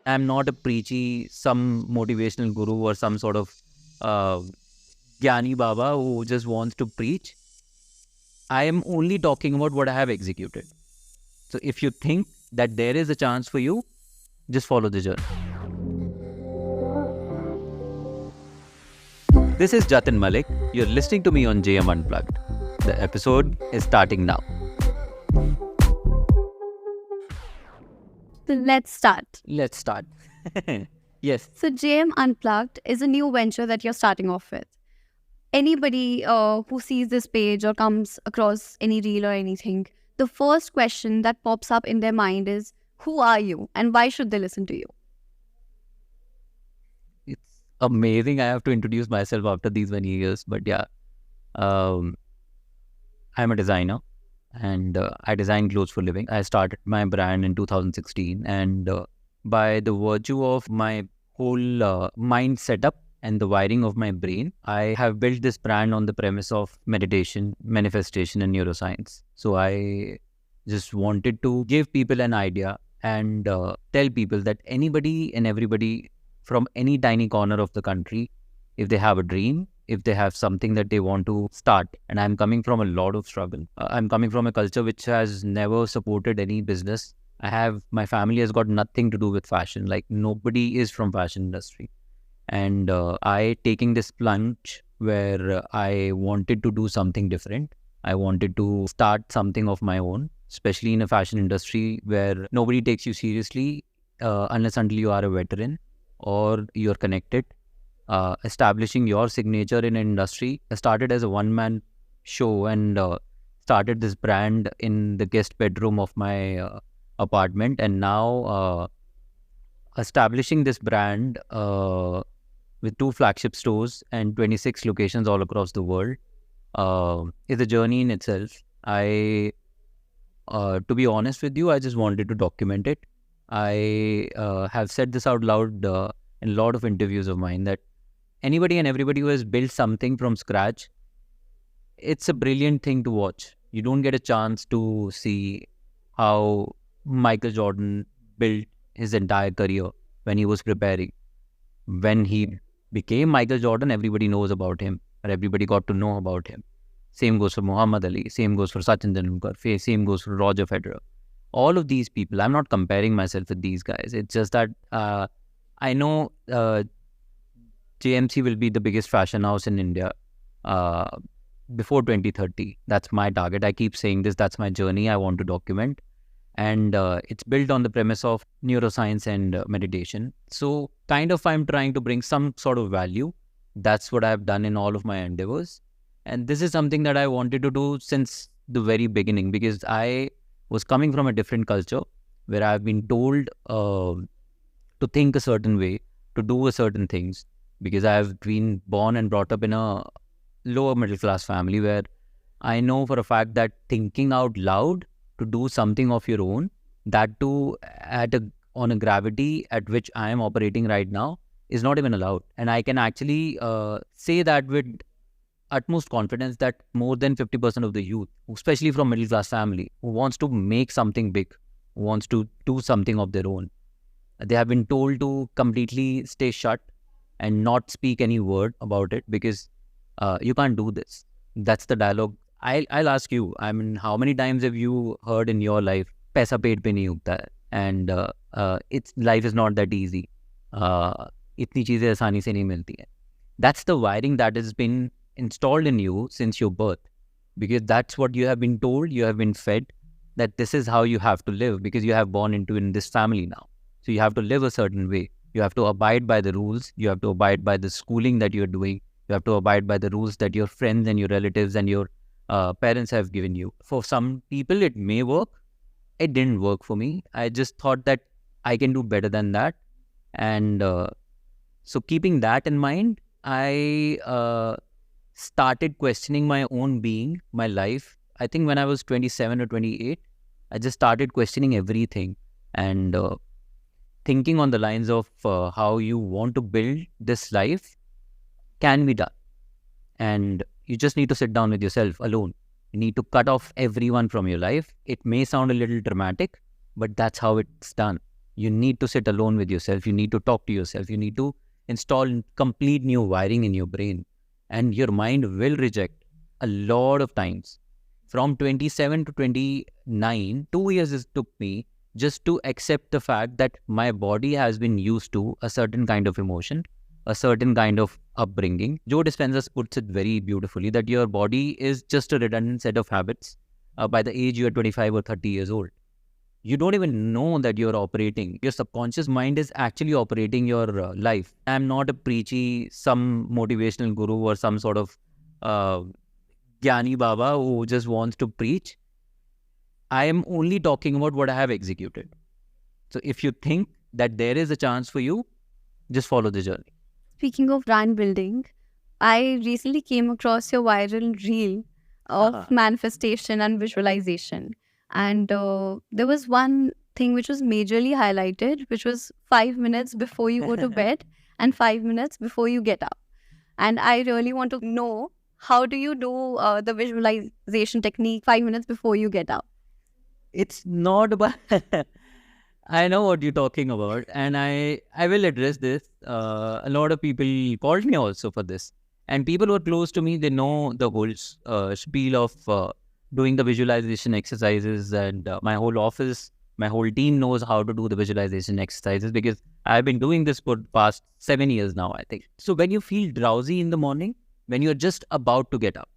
I'm not a preachy, some motivational guru or some sort of uh, Gyani Baba who just wants to preach. I am only talking about what I have executed. So if you think that there is a chance for you, just follow the journey. This is Jatin Malik. You're listening to me on JM Unplugged. The episode is starting now. So let's start. Let's start. Yes. So JM Unplugged is a new venture that you're starting off with. Anybody who sees this page or comes across any reel or anything, the first question that pops up in their mind is, who are you and why should they listen to you? It's amazing. I have to introduce myself after these many years. But yeah, I'm a designer and I design clothes for a living. I started my brand in 2016 and by the virtue of my whole mind setup and the wiring of my brain, I have built this brand on the premise of meditation, manifestation, and neuroscience. So I just wanted to give people an idea and tell people that anybody and everybody from any tiny corner of the country, if they have a dream, if they have something that they want to start, and I'm coming from a lot of struggle. I'm coming from a culture which has never supported any business. My family has got nothing to do with fashion. Like nobody is from fashion industry. And I taking this plunge where I wanted to do something different. I wanted to start something of my own, especially in a fashion industry where nobody takes you seriously unless until you are a veteran or you're connected. Establishing your signature in an industry. I started as a one-man show and started this brand in the guest bedroom of my apartment. And now establishing this brand with 2 flagship stores and 26 locations all across the world is a journey in itself. To be honest with you, I just wanted to document it. I have said this out loud in a lot of interviews of mine that anybody and everybody who has built something from scratch, it's a brilliant thing to watch. You don't get a chance to see how Michael Jordan built his entire career when he was preparing. When he became Michael Jordan, everybody knows about him, or everybody got to know about him. Same goes for Muhammad Ali, same goes for Sachin Tendulkar, same goes for Roger Federer. All of these people, I'm not comparing myself with these guys. It's just that I know JMC will be the biggest fashion house in India before 2030. That's my target. I keep saying this. That's my journey. I want to document. And it's built on the premise of neuroscience and meditation. So kind of I'm trying to bring some sort of value. That's what I've done in all of my endeavors. And this is something that I wanted to do since the very beginning because I was coming from a different culture where I've been told to think a certain way, to do a certain things, because I've been born and brought up in a lower middle class family where I know for a fact that thinking out loud to do something of your own, that too on a gravity at which I am operating right now, is not even allowed. And I can actually say that with utmost confidence that more than 50% of the youth, especially from middle class family, who wants to make something big, who wants to do something of their own, they have been told to completely stay shut and not speak any word about it because you can't do this. That's the dialogue. I'll ask you, I mean, how many times have you heard in your life, paisa pet pe nahi ugta hai, and life is not that easy. Itni cheezein aasani se nahi milti hai. That's the wiring that has been installed in you since your birth, because that's what you have been told, you have been fed, that this is how you have to live because you have born into in this family now. So you have to live a certain way. You have to abide by the rules. You have to abide by the schooling that you're doing. You have to abide by the rules that your friends and your relatives and your parents have given you. For some people, it may work. It didn't work for me. I just thought that I can do better than that. And so keeping that in mind, I started questioning my own being, my life. I think when I was 27 or 28, I just started questioning everything and thinking on the lines of how you want to build this life can be done. And you just need to sit down with yourself alone. You need to cut off everyone from your life. It may sound a little dramatic, but that's how it's done. You need to sit alone with yourself. You need to talk to yourself. You need to install complete new wiring in your brain. And your mind will reject a lot of times. From 27 to 29, 2 years it took me just to accept the fact that my body has been used to a certain kind of emotion, a certain kind of upbringing. Joe Dispenza puts it very beautifully that your body is just a redundant set of habits by the age you are 25 or 30 years old. You don't even know that you're operating. Your subconscious mind is actually operating your life. I'm not a preachy, some motivational guru or some sort of Gyani Baba who just wants to preach. I am only talking about what I have executed. So if you think that there is a chance for you, just follow the journey. Speaking of brand building, I recently came across your viral reel of manifestation and visualization. And there was one thing which was majorly highlighted, which was 5 minutes before you go to bed and 5 minutes before you get up. And I really want to know, how do you do the visualization technique 5 minutes before you get up? It's not about... I know what you're talking about, and I will address this. A lot of people called me also for this. And people who are close to me, they know the whole spiel of doing the visualization exercises. And my whole office, my whole team knows how to do the visualization exercises because I've been doing this for the past 7 years now, I think. So when you feel drowsy in the morning, when you're just about to get up,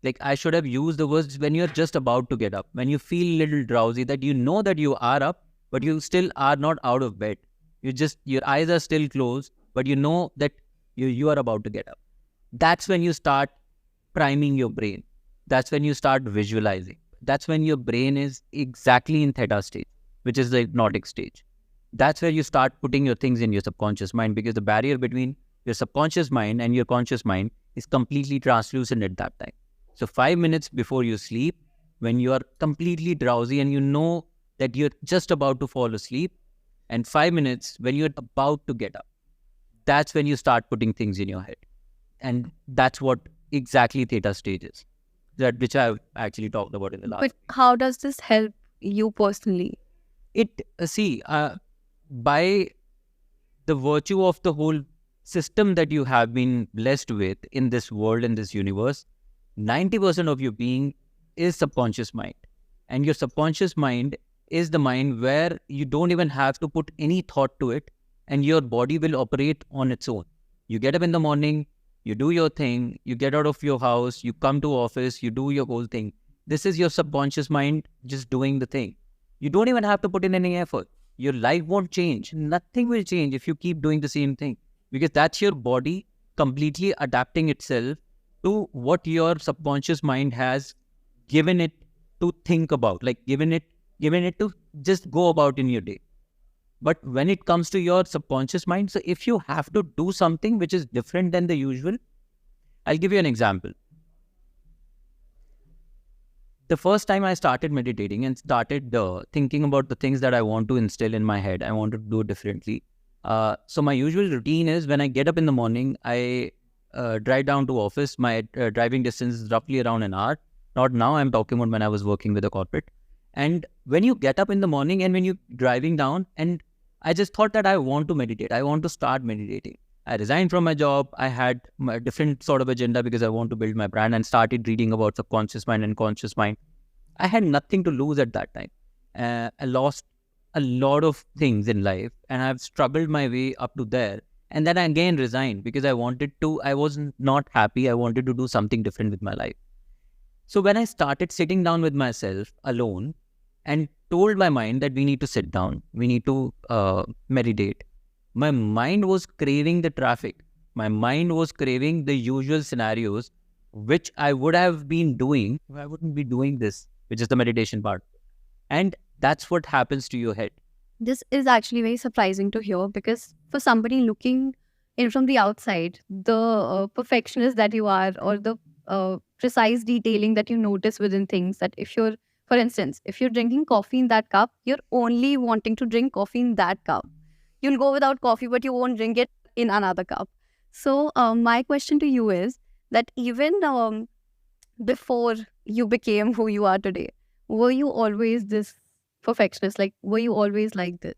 like I should have used the words when you're just about to get up, when you feel a little drowsy, that you know that you are up, but you still are not out of bed. Your eyes are still closed, but you know that you are about to get up. That's when you start priming your brain. That's when you start visualizing. That's when your brain is exactly in theta stage, which is the hypnotic stage. That's where you start putting your things in your subconscious mind, because the barrier between your subconscious mind and your conscious mind is completely translucent at that time. So 5 minutes before you sleep, when you are completely drowsy and you know that you're just about to fall asleep, and 5 minutes when you're about to get up, that's when you start putting things in your head. And that's what exactly theta stage is, that which I've actually talked about in the last. But how does this help you personally? By the virtue of the whole system that you have been blessed with in this world, in this universe, 90% of your being is subconscious mind. And your subconscious mind is the mind where you don't even have to put any thought to it, and your body will operate on its own. You get up in the morning, you do your thing, you get out of your house, you come to office, you do your whole thing. This is your subconscious mind just doing the thing. You don't even have to put in any effort. Your life won't change. Nothing will change if you keep doing the same thing, because that's your body completely adapting itself to what your subconscious mind has given it to think about, like given it to just go about in your day. But when it comes to your subconscious mind, so if you have to do something which is different than the usual, I'll give you an example. The first time I started meditating and started thinking about the things that I want to instill in my head, I want to do differently. So my usual routine is, when I get up in the morning, I drive down to office. My driving distance is roughly around an hour. Not now, I'm talking about when I was working with a corporate. And when you get up in the morning and when you're driving down, and I just thought that I want to meditate. I want to start meditating. I resigned from my job. I had a different sort of agenda because I want to build my brand, and started reading about subconscious mind and conscious mind. I had nothing to lose at that time. I lost a lot of things in life, and I've struggled my way up to there. And then I again resigned because I was not happy. I wanted to do something different with my life. So when I started sitting down with myself alone and told my mind that we need to sit down, we need to meditate, my mind was craving the traffic. My mind was craving the usual scenarios, which I would have been doing if I wouldn't be doing this, which is the meditation part. And that's what happens to your head. This is actually very surprising to hear, because for somebody looking in from the outside, the perfectionist that you are, or the precise detailing that you notice within things, that if you're, for instance, if you're drinking coffee in that cup, you're only wanting to drink coffee in that cup. You'll go without coffee, but you won't drink it in another cup. So my question to you is that even before you became who you are today, were you always this perfectionist? Like, were you always like this?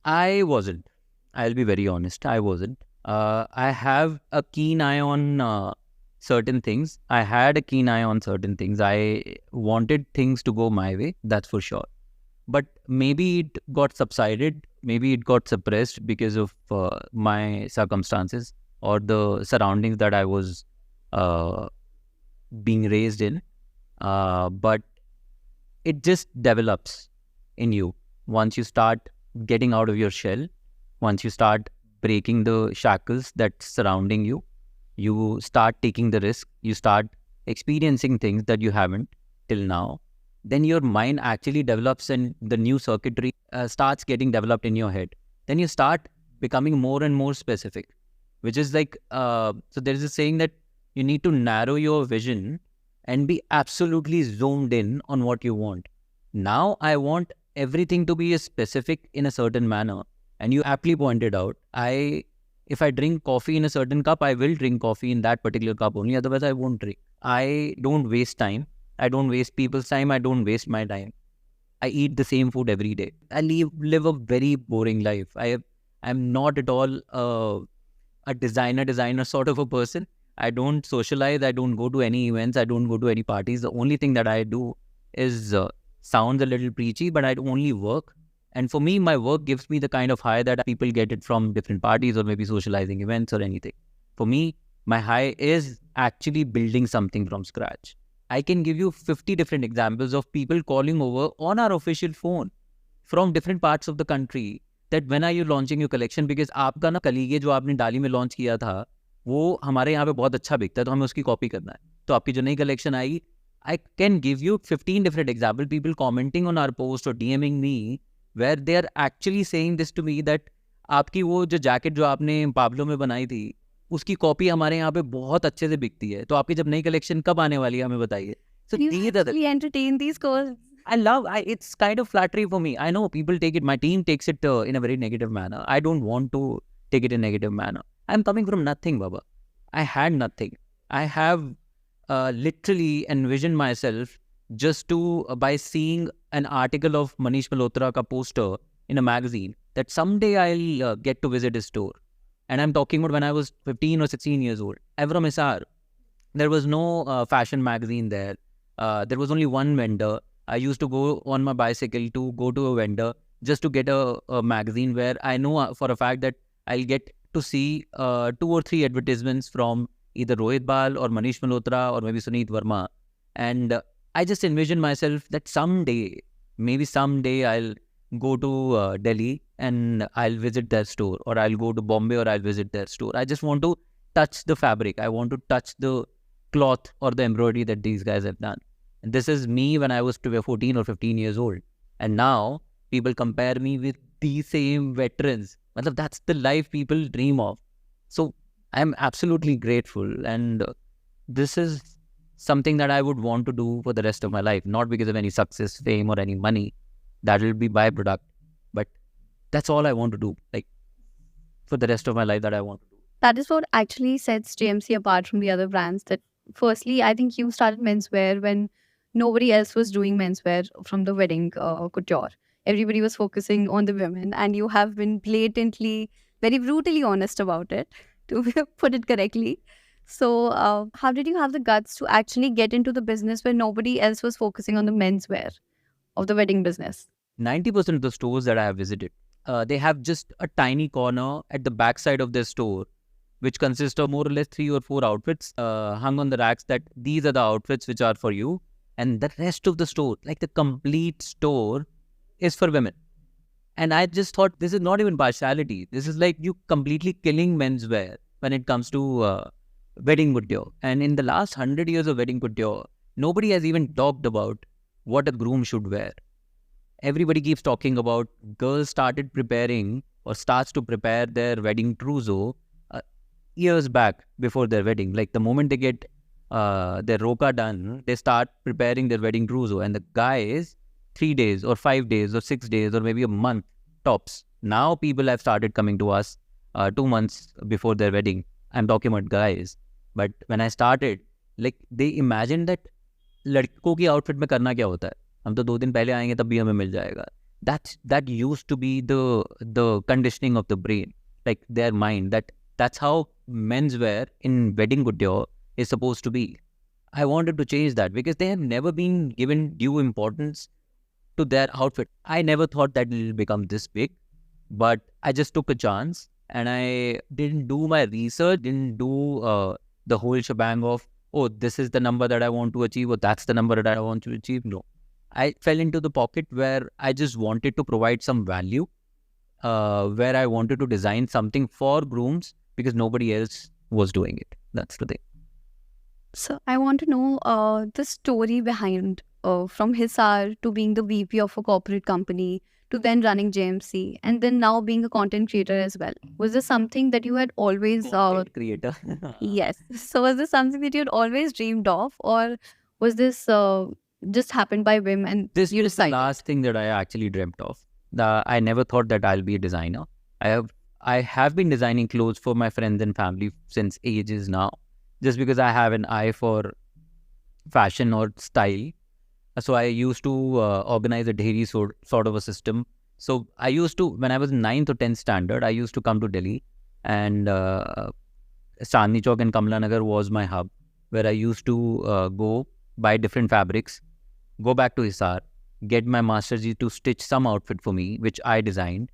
I wasn't. I'll be very honest. I wasn't. I have a keen eye on certain things. I had a keen eye on certain things. I wanted things to go my way. That's for sure. But maybe it got subsided. Maybe it got suppressed because of my circumstances or the surroundings that I was uh, being raised in. But it just develops in you once you start getting out of your shell, once you start breaking the shackles that's surrounding you, you start taking the risk, you start experiencing things that you haven't till now, then your mind actually develops and the new circuitry starts getting developed in your head. Then you start becoming more and more specific, which is like, so there is a saying that you need to narrow your vision and be absolutely zoomed in on what you want. Now I want everything to be specific in a certain manner. And you aptly pointed out, if I drink coffee in a certain cup, I will drink coffee in that particular cup only. Otherwise, I won't drink. I don't waste time. I don't waste people's time. I don't waste my time. I eat the same food every day. I live a very boring life. I'm not at all a designer sort of a person. I don't socialize. I don't go to any events. I don't go to any parties. The only thing that I do is sounds a little preachy, but I only work. And for me, my work gives me the kind of high that people get it from different parties or maybe socializing events or anything. For me, my high is actually building something from scratch. I can give you 50 different examples of people calling over on our official phone from different parts of the country that when are you launching your collection, because आपका ना कलीगे जो आपने डाली में launch किया था वो हमारे यहाँ पे बहुत अच्छा बिकता है तो हमें उसकी कॉपी करना है, तो आपकी जो नई कलेक्शन आएगी. I can give you 15 different examples, people commenting on our post or DMing me where they are actually saying this to me that आपकी वो जो जैकेट जो आपने पाब्लो में बनाई थी उसकी कॉपी हमारे यहाँ पे बहुत अच्छे से बिकती है, तो आपकी जब नई कलेक्शन कब आने वाली है हमें बताइए. So You actually entertain these girls. it's kind of flattery for me. I know people take it, my team takes it in a very negative manner. I don't want to take it in a negative manner. I'm coming from nothing, Baba. I had nothing. I have literally envisioned myself just to, by seeing an article of Manish Malhotra ka poster in a magazine, that someday I'll get to visit his store. And I'm talking about when I was 15 or 16 years old. I'm from Hisar. There was no fashion magazine there. There was only one vendor. I used to go on my bicycle to go to a vendor just to get a magazine where I know for a fact that I'll get to see 2 or 3 advertisements from either Rohit Bal or Manish Malhotra or maybe Suneet Verma. And I just envisioned myself that someday, maybe someday I'll go to Delhi and I'll visit their store, or I'll go to Bombay or I'll visit their store. I just want to touch the fabric. I want to touch the cloth or the embroidery that these guys have done. And this is me when I was 14 or 15 years old. And now people compare me with these same veterans. Matlab, that's the life people dream of. So I'm absolutely grateful. And this is something that I would want to do for the rest of my life. Not because of any success, fame, or any money. That will be byproduct. But that's all I want to do. Like, for the rest of my life, that I want to do. That is what actually sets JMC apart from the other brands. That firstly, I think you started menswear when nobody else was doing menswear from the wedding couture. Everybody was focusing on the women, and you have been blatantly, very brutally honest about it, to put it correctly. So, how did you have the guts to actually get into the business where nobody else was focusing on the menswear of the wedding business? 90% of the stores that I have visited, they have just a tiny corner at the back side of their store, which consists of more or less 3 or 4 outfits hung on the racks, that these are the outfits which are for you. And the rest of the store, like the complete store, is for women. And I just thought, this is not even partiality. This is like you completely killing menswear when it comes to wedding couture. And in the last 100 years of wedding couture, nobody has even talked about what a groom should wear. Everybody keeps talking about, girls started preparing or starts to prepare their wedding trousseau years back before their wedding. Like the moment they get their roka done, they start preparing their wedding trousseau. And the guys, 3 days or 5 days or 6 days or maybe a month tops. Now people have started coming to us 2 months before their wedding. I'm talking about guys. But when I started, like they imagined that लड़कों की outfit में करना क्या होता है, हम तो 2 दिन पहले आएंगे तब भी हमें मिल जाएगा. that used to be the conditioning of the brain, like their mind. That's how menswear in wedding couture is supposed to be. I wanted to change that because they have never been given due importance to their outfit. I never thought that it will become this big, but I just took a chance and I didn't do my research, didn't do the whole shebang of, oh, this is the number that I want to achieve, or that's the number that I want to achieve. No. I fell into the pocket where I just wanted to provide some value, where I wanted to design something for grooms because nobody else was doing it. That's the thing. So I want to know the story behind from Hisar to being the VP of a corporate company to then running JMC and then now being a content creator as well. Was this something that you had always Content creator. yes. So was this something that you had always dreamed of, or was this just happened by whim and This you was the decided? last thing that I actually dreamt of. I never thought that I'll be a designer. I have been designing clothes for my friends and family since ages now, just because I have an eye for fashion or style. So I used to organize a dairy sort of a system. So I used to, when I was in 9th or 10th standard, I used to come to Delhi, and Chandni Chowk and Kamla Nagar was my hub, where I used to go buy different fabrics, go back to Hisar, get my master's to stitch some outfit for me, which I designed,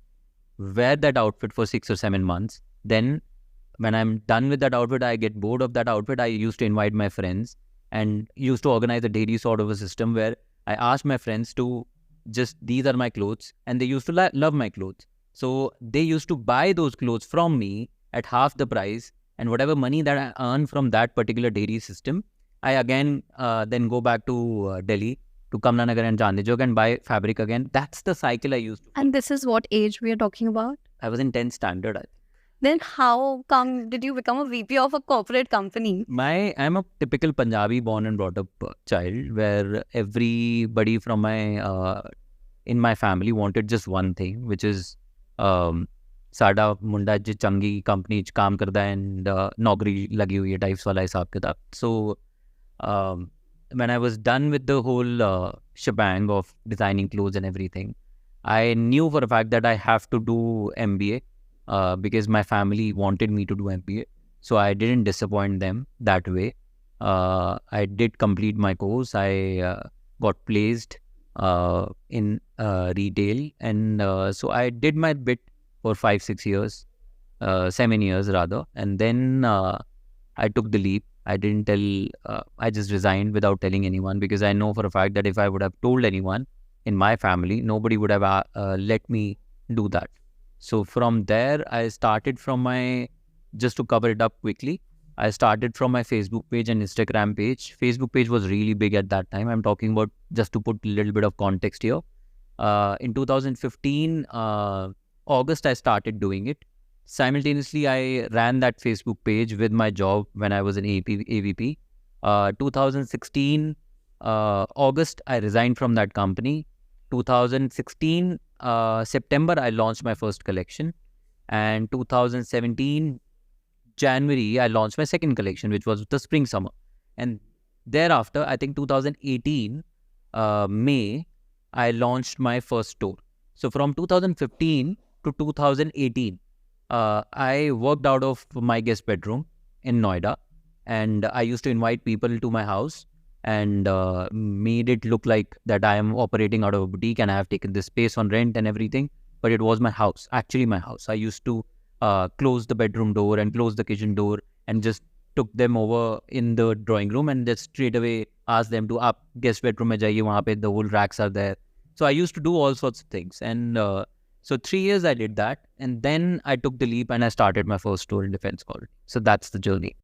wear that outfit for 6 or 7 months. Then when I'm done with that outfit, I get bored of that outfit. I used to invite my friends and used to organize a daily sort of a system where I asked my friends to just, these are my clothes, and they used to love my clothes. So they used to buy those clothes from me at half the price, and whatever money that I earn from that particular dairy system, I again then go back to Delhi, to Kamla Nagar and Chandni Chowk, and buy fabric again. That's the cycle I used to. And this is what age we are talking about? I was in 10th standard. Then how come did you become a VP of a corporate company? I'm a typical Punjabi born and brought up child, where everybody from my in my family wanted just one thing, which is साडा मुंडा जो चंगी company च काम करदा and नौकरी लगी हुई है टाइप्स वाला हिसाब किताब. So when I was done with the whole shebang of designing clothes and everything, I knew for a fact that I have to do MBA because my family wanted me to do MBA. So I didn't disappoint them that way. I did complete my course. I got placed in retail, and so I did my bit for 5-6 years, 7 years rather, and then I took the leap. I didn't tell, I just resigned without telling anyone, because I know for a fact that if I would have told anyone in my family, nobody would have let me do that. So from there, I started from my, just to cover it up quickly, I started from my Facebook page and Instagram page. Facebook page was really big at that time. I'm talking about, just to put a little bit of context here. In 2015, August, I started doing it. Simultaneously, I ran that Facebook page with my job when I was in AVP. 2016, August, I resigned from that company. 2016, September, I launched my first collection. And 2017, January, I launched my second collection, which was the spring summer. And thereafter, I think 2018, May, I launched my first store. So from 2015 to 2018, I worked out of my guest bedroom in Noida, and I used to invite people to my house and made it look like that I am operating out of a boutique and I have taken this space on rent and everything. But it was my house, actually my house. I used to close the bedroom door and close the kitchen door and just took them over in the drawing room and just straight away asked them to up guest bedroom mein jaiye, wahan pe the whole racks are there. So I used to do all sorts of things, and so 3 years I did that, and then I took the leap and I started my first store in Defense College. So that's the journey.